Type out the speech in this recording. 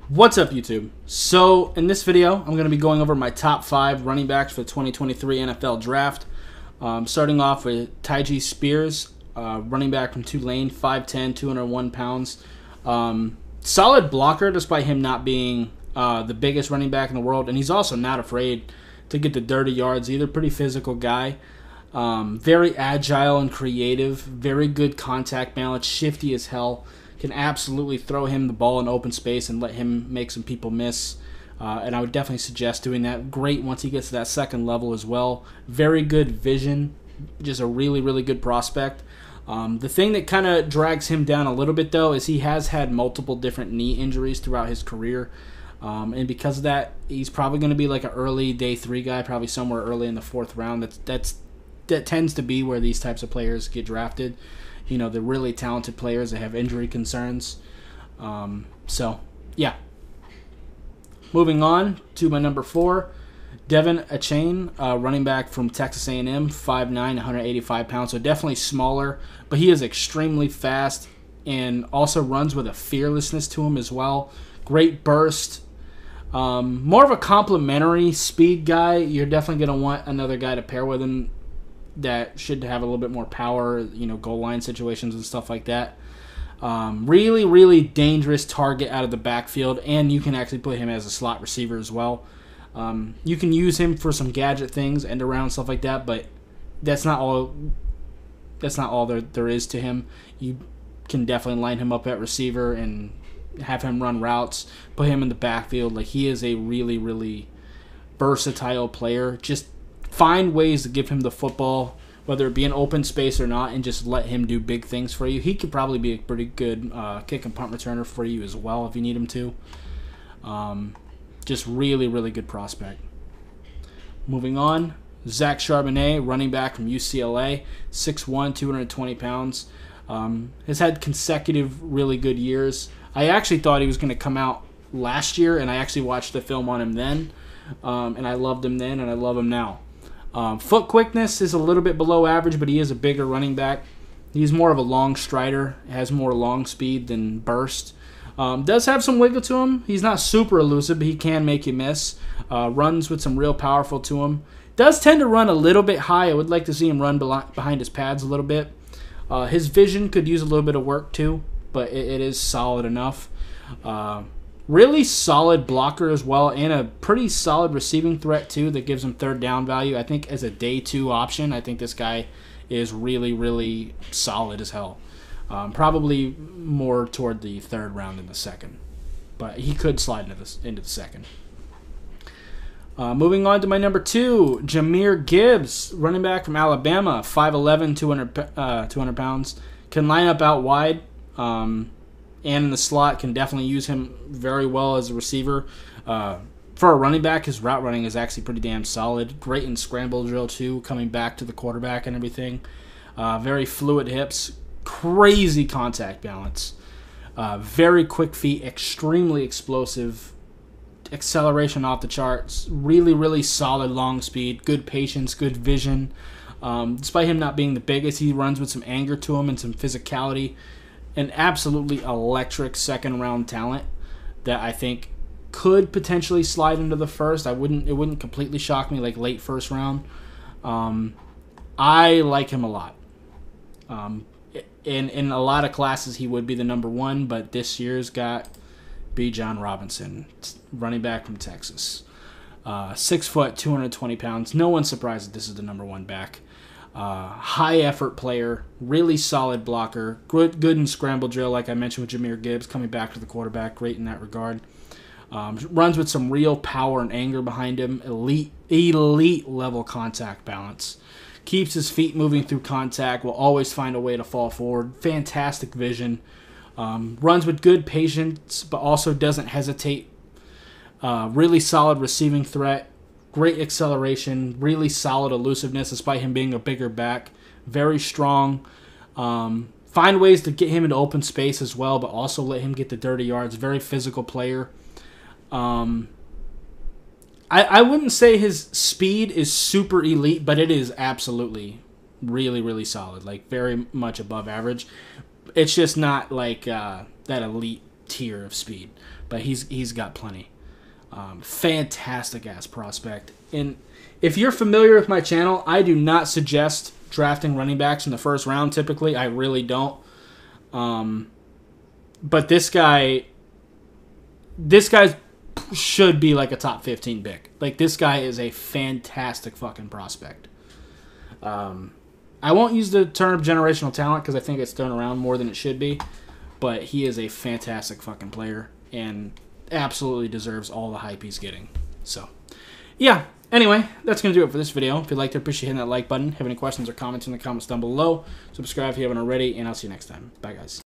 What's up, YouTube? So, in this video, I'm going to be going over my top 5 running backs for the 2023 NFL Draft. Starting off with Taiji Spears, running back from Tulane, 5'10", 201 pounds. Solid blocker, despite him not being the biggest running back in the world. And he's also not afraid to get the dirty yards either. Pretty physical guy. Very agile and creative. Very good contact balance. Shifty as hell. Can absolutely throw him the ball in open space and let him make some people miss. And I would definitely suggest doing that. Great once he gets to that second level as well. Very good vision. Just a really, really good prospect. The thing that kind of drags him down a little bit, though, is he has had multiple different knee injuries throughout his career. And because of that, he's probably going to be like an early day 3 guy, probably somewhere early in the 4th round. That tends to be where these types of players get drafted. You know, the really talented players that have injury concerns. So, yeah. Moving on to my number 4, Devin Acker, running back from Texas A&M, 5'9", 185 pounds. So definitely smaller, but he is extremely fast and also runs with a fearlessness to him as well. Great burst. More of a complementary speed guy. You're definitely going to want another guy to pair with him that should have a little bit more power, you know, goal line situations and stuff like that. Really, really dangerous target out of the backfield, and you can actually put him as a slot receiver as well. You can use him for some gadget things, end around stuff like that, but that's not all there is to him. You can definitely line him up at receiver and have him run routes, put him in the backfield. Like, he is a really, really versatile player. Just find ways to give him the football, whether it be an open space or not, and just let him do big things for you. He could probably be a pretty good kick and punt returner for you as well if you need him to. Just really, really good prospect. Moving on, Charbonnet, running back from UCLA, 6'1", 220 pounds. Has had consecutive really good years. I actually thought he was going to come out last year, and I actually watched the film on him then. And I loved him then, and I love him now. Foot quickness is a little bit below average, but he is a bigger running back. He's more of a long strider, has more long speed than burst. Does have some wiggle to him. He's not super elusive, but he can make you miss. Runs with some real powerful to him. Does tend to run a little bit high. I would like to see him run behind his pads a little bit. His vision could use a little bit of work too, but it is solid enough. Really solid blocker as well, and a pretty solid receiving threat too that gives him third down value. I think as a day 2 option, I think this guy is really, really solid as hell. Probably more toward the 3rd round than the 2nd, but he could slide into the 2nd. Moving on to my number 2, Jamir Gibbs, running back from Alabama, 5'11", 200 pounds. Can line up out wide. And in the slot, can definitely use him very well as a receiver. For a running back, his route running is actually pretty damn solid. Great in scramble drill, too, coming back to the quarterback and everything. Very fluid hips. Crazy contact balance. Very quick feet. Extremely explosive. Acceleration off the charts. Really, really solid long speed. Good patience. Good vision. Despite him not being the biggest, he runs with some anger to him and some physicality. An absolutely electric 2nd-round talent that I think could potentially slide into the 1st. It wouldn't completely shock me, like late 1st round. I like him a lot. In a lot of classes, he would be the number 1, but this year's got B. John Robinson, running back from Texas. 6 foot, 220 pounds. No one's surprised that this is the number 1 back. High effort player, really solid blocker, good in scramble drill, like I mentioned with Jamir Gibbs, coming back to the quarterback, great in that regard. Runs with some real power and anger behind him, elite level contact balance. Keeps his feet moving through contact, will always find a way to fall forward. Fantastic vision. Runs with good patience, but also doesn't hesitate. Really solid receiving threat. Great acceleration, really solid elusiveness despite him being a bigger back. Very strong. Find ways to get him into open space as well, but also let him get the dirty yards. Very physical player. I wouldn't say his speed is super elite, but it is absolutely really, really solid. Like, very much above average. It's just not like that elite tier of speed. but he's got plenty. Fantastic ass prospect. And if you're familiar with my channel, I do not suggest drafting running backs in the first round. Typically, I really don't. But this guy should be like a top 15 pick. Like, this guy is a fantastic fucking prospect. I won't use the term generational talent because I think it's thrown around more than it should be. But he is a fantastic fucking player and absolutely deserves all the hype he's getting. So, yeah. Anyway, that's going to do it for this video. If you liked it, appreciate hitting that like button. Have any questions or comments in the comments down below. Subscribe if you haven't already, and I'll see you next time. Bye, guys.